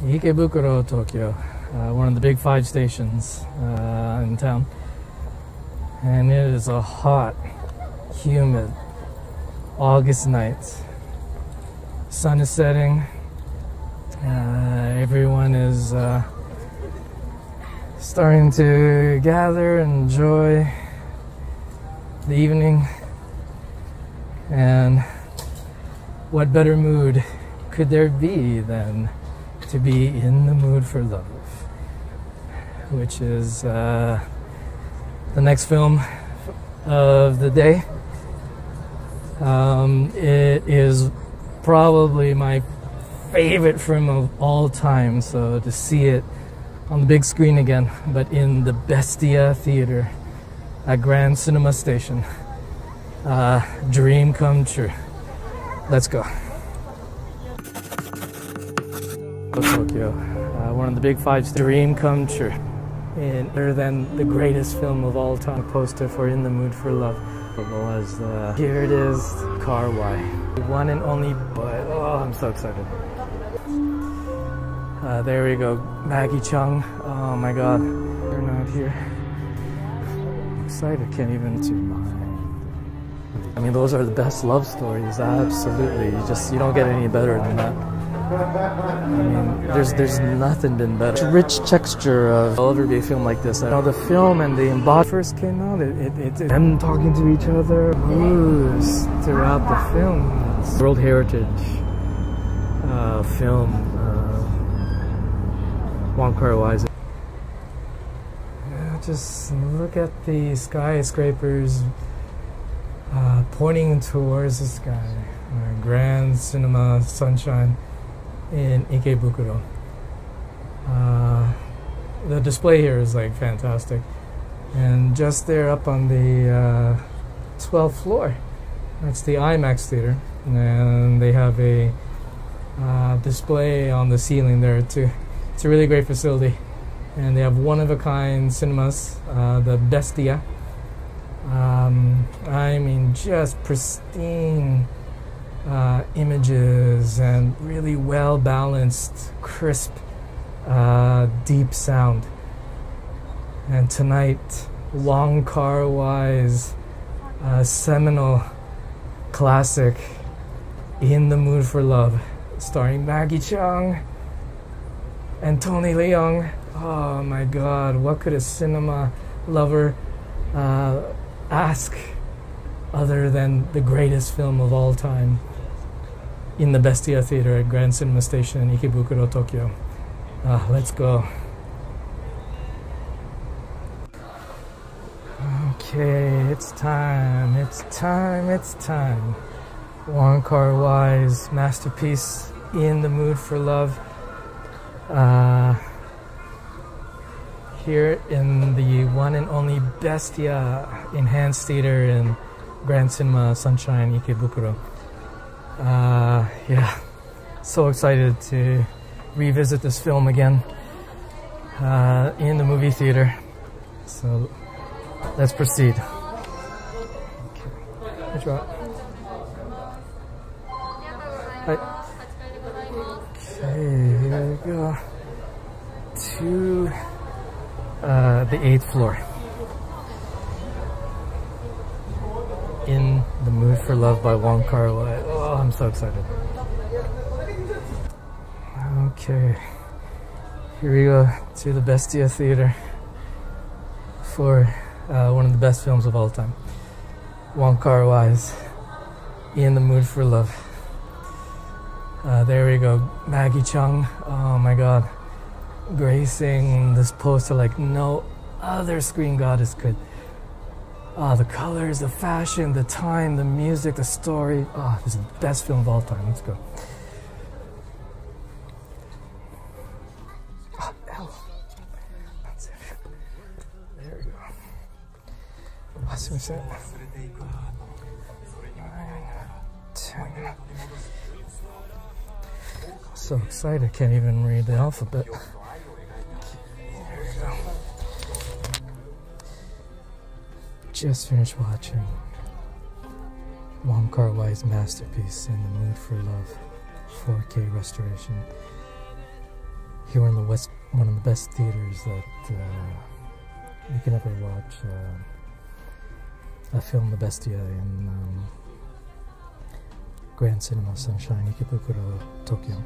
Ikebukuro, Tokyo, one of the big 5 stations in town. And it is a hot, humid August night. Sun is setting. Everyone is starting to gather and enjoy the evening. And what better mood could there be than to be in the mood for love, which is the next film of the day. It is probably my favorite film of all time, so to see it on the big screen again, but in the BESTIA theater at Grand Cinema Station, dream come true. Let's go. Tokyo, one of the big 5 dream come true. And other than the greatest film of all time, poster for In the Mood for Love was here it is, Kar-Wai, one and only. But oh, I'm so excited. There we go, Maggie Chung. Oh my God, they're not here. I'm excited, can't even to mind. I mean, those are the best love stories. Absolutely, you don't get any better than that. I mean, there's nothing been better. Rich texture of will ever be a film like this. I know the film and the embodied first came out. It's them talking to each other moves throughout the film. It's World Heritage film. Wong Kar-Wai's. Yeah, just look at the skyscrapers pointing towards the sky. Grand Cinema Sunshine in Ikebukuro. The display here is like fantastic, and just there up on the 12th floor, that's the IMAX theater, and they have a display on the ceiling there too. It's a really great facility, and they have one-of-a-kind cinemas, the BESTIA. I mean, just pristine images and really well-balanced, crisp, deep sound. And tonight, Wong Kar-Wai's seminal classic, In the Mood for Love, starring Maggie Chung and Tony Leung. Oh my God, what could a cinema lover ask other than the greatest film of all time in the BESTIA theater at Grand Cinema Station in Ikebukuro, Tokyo. Let's go. Okay, it's time. Wong Kar-Wai's masterpiece, In the Mood for Love. Here in the one and only BESTIA Enhanced Theater in Grand Cinema Sunshine, Ikebukuro. Yeah, so excited to revisit this film again in the movie theater. So let's proceed. Okay, here we go to the 8th floor. In the Mood for Love by Wong Kar-Wai. Oh, I'm so excited. Okay, here we go to the BESTIA theater for one of the best films of all time, Wong Kar-Wai's In the Mood for Love. There we go, Maggie Chung. Oh my God, gracing this poster like no other screen goddess could. The colors, the fashion, the time, the music, the story. Oh, this is the best film of all time. Let's go. Oh, hell. That's it. There we go. So excited, can't even read the alphabet. There we go. Just finished watching Wong Kar-Wai's masterpiece, In the Mood for Love, 4K restoration. here in the West, one of the best theaters that you can ever watch a film, the BESTIA, in Grand Cinema Sunshine, Ikebukuro, Tokyo.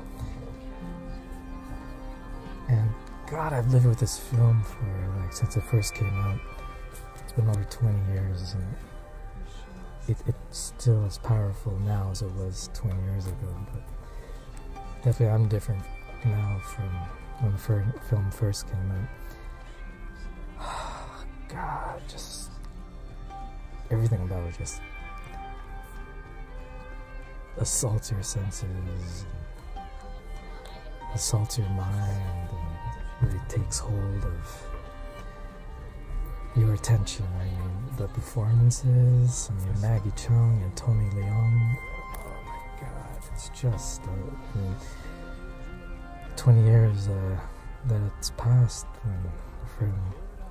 And God, I've lived with this film for like since it first came out. It's been over 20 years, and it's still as powerful now as it was 20 years ago. But definitely, I'm different now from when the film first came out. God, just everything about it just assaults your senses, assaults your mind, and really takes hold of your attention. I mean, the performances, I mean, Maggie Cheung and Tony Leung, oh my God, it's just, I mean, 20 years that it's passed when the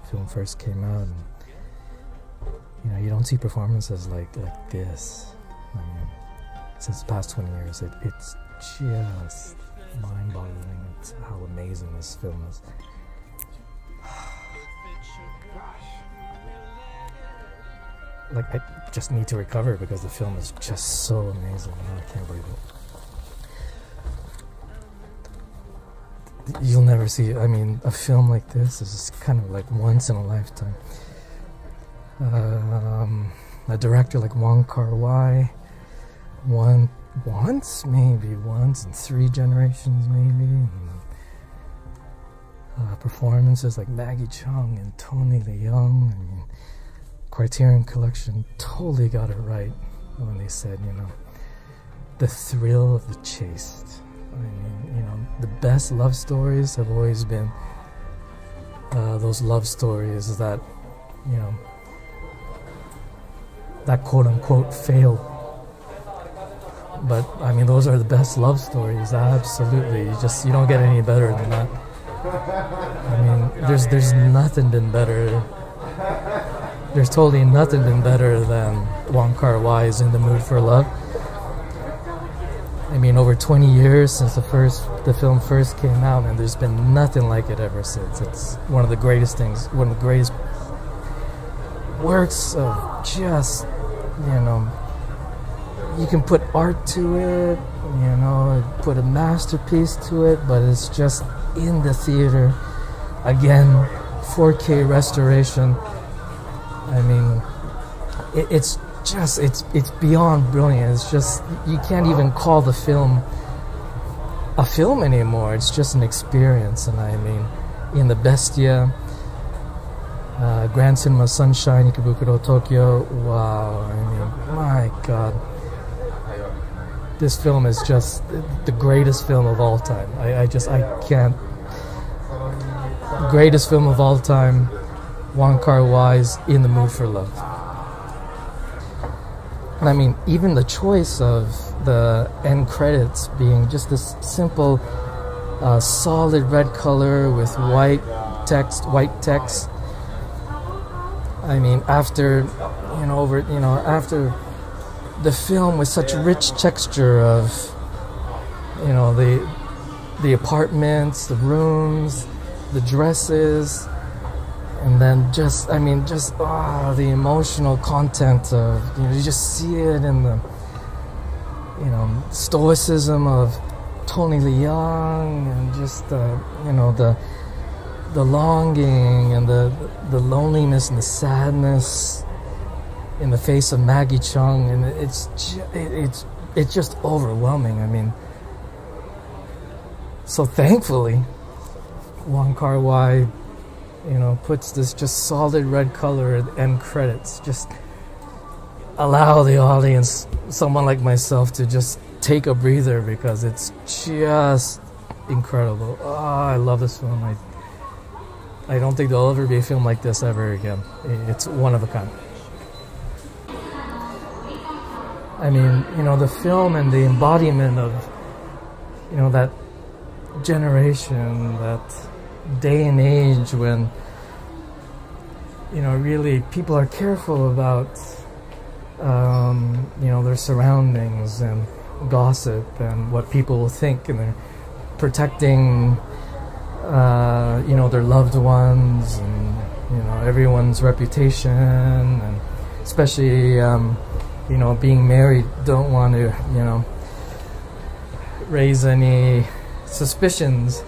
film first came out, and you know, you don't see performances like this. I mean, since the past 20 years, it's just mind-boggling. It's how amazing this film is. Like, I just need to recover because the film is just so amazing. I can't believe it. You'll never see, I mean, a film like this is kind of like once in a lifetime. A director like Wong Kar-Wai, once in 3 generations maybe. Performances like Maggie Cheung and Tony Leung. I mean, Criterion Collection totally got it right when they said, you know, the thrill of the chase. I mean, you know, the best love stories have always been those love stories that, you know, that quote-unquote fail. But, I mean, those are the best love stories, absolutely. You don't get any better than that. I mean, there's nothing been better. There's totally nothing been better than Wong Kar-Wai's In the Mood for Love. I mean, over 20 years since the film first came out, and there's been nothing like it ever since. It's one of the greatest things, one of the greatest works of just, you know, you can put art to it, you know, put a masterpiece to it, but it's just in the theater. Again, 4K restoration. I mean, it's beyond brilliant. It's just, you can't even call the film a film anymore. It's just an experience. And I mean, in the BESTIA, Grand Cinema Sunshine, Ikebukuro, Tokyo, wow, I mean, my God. This film is just the greatest film of all time. I can't. Greatest film of all time, Wong Kar-Wai's In the Mood for Love. And I mean, even the choice of the end credits being just this simple, solid red color with white text. I mean, after, you know, after the film with such rich texture of, you know, the apartments, the rooms, the dresses, and then just, I mean, just the emotional content of, you know, you just see it in the, you know, stoicism of Tony Leung, and just you know, the longing and the loneliness and the sadness in the face of Maggie Cheung, and it's just overwhelming. I mean, so thankfully, Wong Kar-Wai, you know, puts this just solid red color at end credits. Just allow the audience, someone like myself, to just take a breather, because it's just incredible. Oh, I love this film. I don't think there'll ever be a film like this ever again. It's one of a kind. I mean, you know, the film and the embodiment of, you know, that generation, that day and age when, you know, really people are careful about, you know, their surroundings and gossip and what people will think, and they're protecting you know, their loved ones, and you know, everyone's reputation, and especially you know, being married, don't want to, you know, raise any suspicions.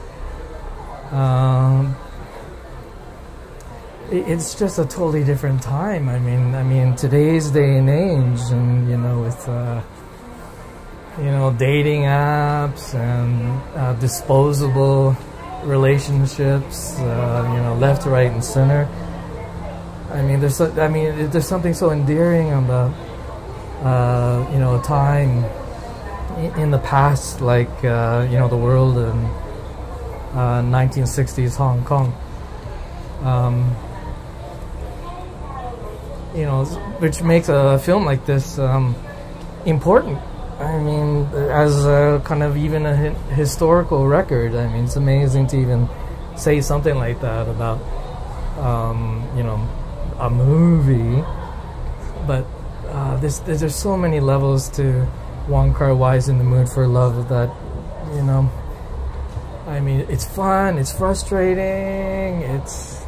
It's just a totally different time. I mean, today's day and age, and you know, with you know, dating apps and disposable relationships, you know, left, right, and center. I mean, there's something so endearing about you know, a time in the past, like you know, the world in 1960s Hong Kong. You know, which makes a film like this important. I mean, as a kind of even a historical record. I mean, it's amazing to even say something like that about you know, a movie. But there's so many levels to Wong Kar-Wai's In the Mood for Love that, you know, I mean, it's fun, it's frustrating, it's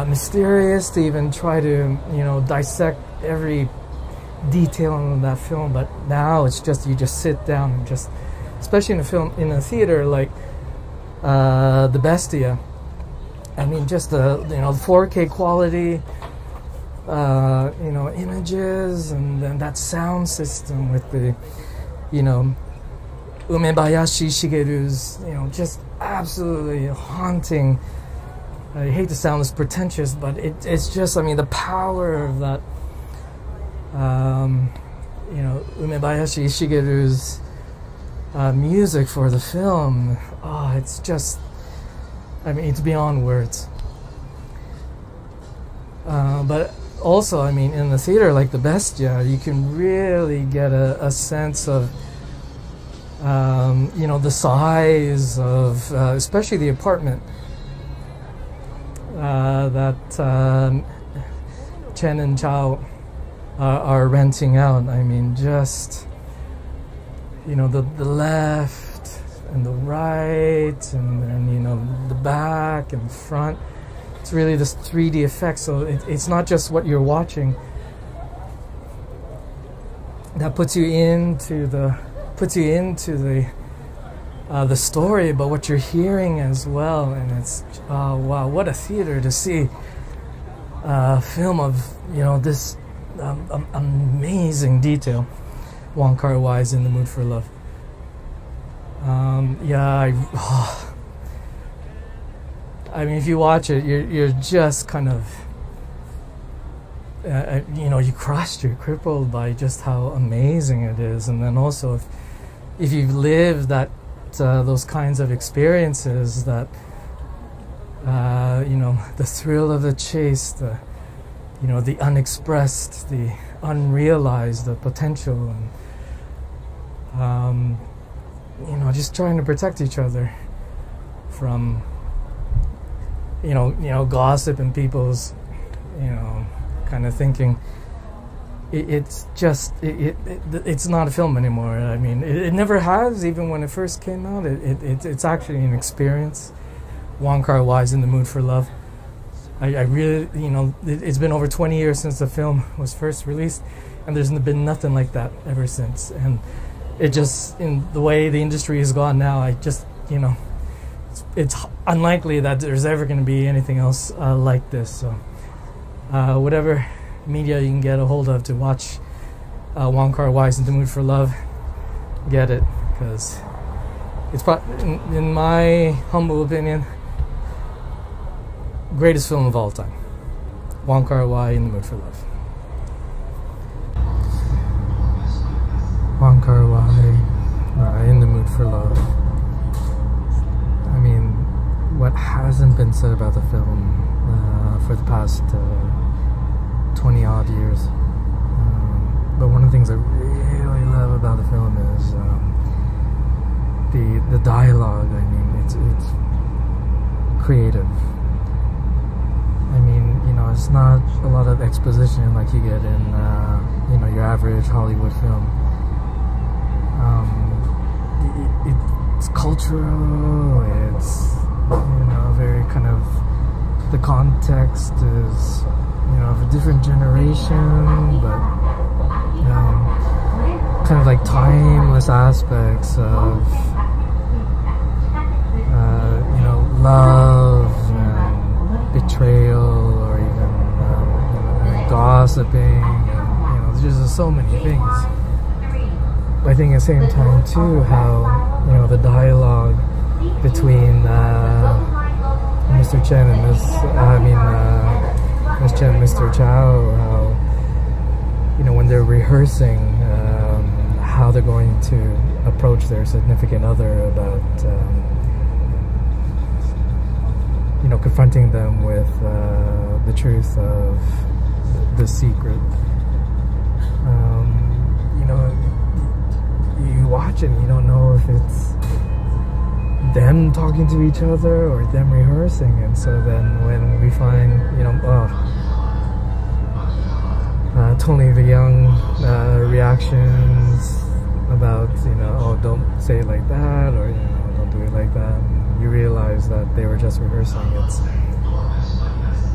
mysterious to even try to, you know, dissect every detail in that film. But now it's just, you just sit down and just, especially in a film in a theater like the BESTIA. I mean, just the, you know, 4K quality, you know, images, and then that sound system with the, you know, Umebayashi Shigeru's, you know, just absolutely haunting. I hate to sound this pretentious, but it's just, I mean, the power of that, you know, Umebayashi Shigeru's music for the film. Oh, it's just, I mean, it's beyond words. But also, I mean, in the theater like the BESTIA, you can really get a sense of, you know, the size of, especially the apartment that Chen and Chao are renting out. I mean, just, you know, the left and the right, and you know, the back and the front. It's really this 3D effect, so it's not just what you're watching that puts you into the story, but what you're hearing as well. And it's, wow, what a theater to see a film of, you know, this amazing detail. Wong Kar-Wai's In the Mood for Love. Yeah, I mean, if you watch it, you're just kind of, you know, you're crippled by just how amazing it is. And then also, if you've lived that those kinds of experiences, that you know, the thrill of the chase, the, you know, the unexpressed, the unrealized, the potential, and you know, just trying to protect each other from, you know, gossip and people's, you know, kind of thinking. It's just, it's not a film anymore. I mean, it never has, even when it first came out. It's actually an experience. Wong Kar-Wai's In the Mood for Love. I really, you know, it's been over 20 years since the film was first released, and there's been nothing like that ever since. And it just, in the way the industry has gone now, I just, you know, it's unlikely that there's ever going to be anything else like this. So whatever media you can get a hold of to watch Wong Kar-Wai's In the Mood for Love, get it, because it's probably, in my humble opinion, greatest film of all time. Wong Kar-Wai, In the Mood for Love. Wong Kar-Wai, In the Mood for Love. I mean, what hasn't been said about the film for the past 20 odd years. But one of the things I really love about the film is the dialogue. I mean, it's creative. I mean, you know, it's not a lot of exposition like you get in you know, your average Hollywood film. It's cultural, it's very kind of, the context is, of a different generation, but kind of like timeless aspects of, love and betrayal, or even gossiping, and there's just so many things. But I think at the same time too, how the dialogue between Mr. Chen and Miss Chen and Mr. Chow, how when they're rehearsing how they're going to approach their significant other about confronting them with the truth of the secret. You watch it and you don't know if it's them talking to each other or them rehearsing, and so then when we find Tony the Young reactions about oh, don't say it like that, or don't do it like that, and you realize that they were just rehearsing. It's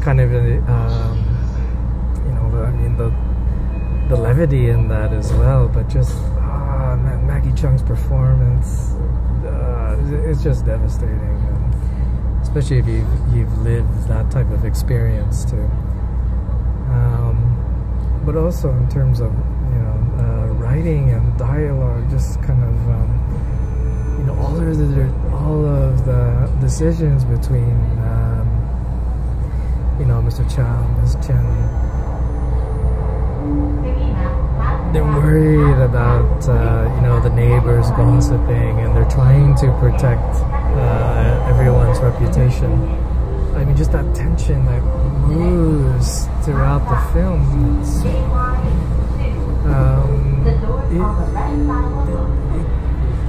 kind of the levity in that as well, but just Maggie Cheung's performance, it's just devastating, especially if you've lived that type of experience too. But also in terms of writing and dialogue, just kind of all of the decisions between Mr. Chow and Ms. Chen. They're worried about the neighbors gossiping, and they're trying to protect everyone's reputation. I mean, just that tension that moves throughout the film.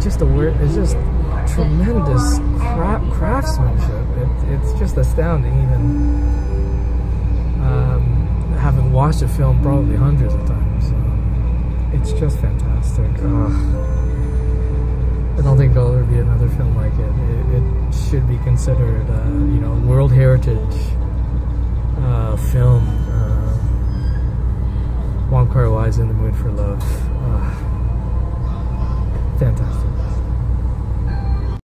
It's just tremendous craftsmanship. It's just astounding, even having watched the film probably hundreds of times. It's just fantastic. I don't think there'll ever be another film like it. It should be considered, World Heritage film. Wong Kar-Wai's In the Mood for Love. Fantastic.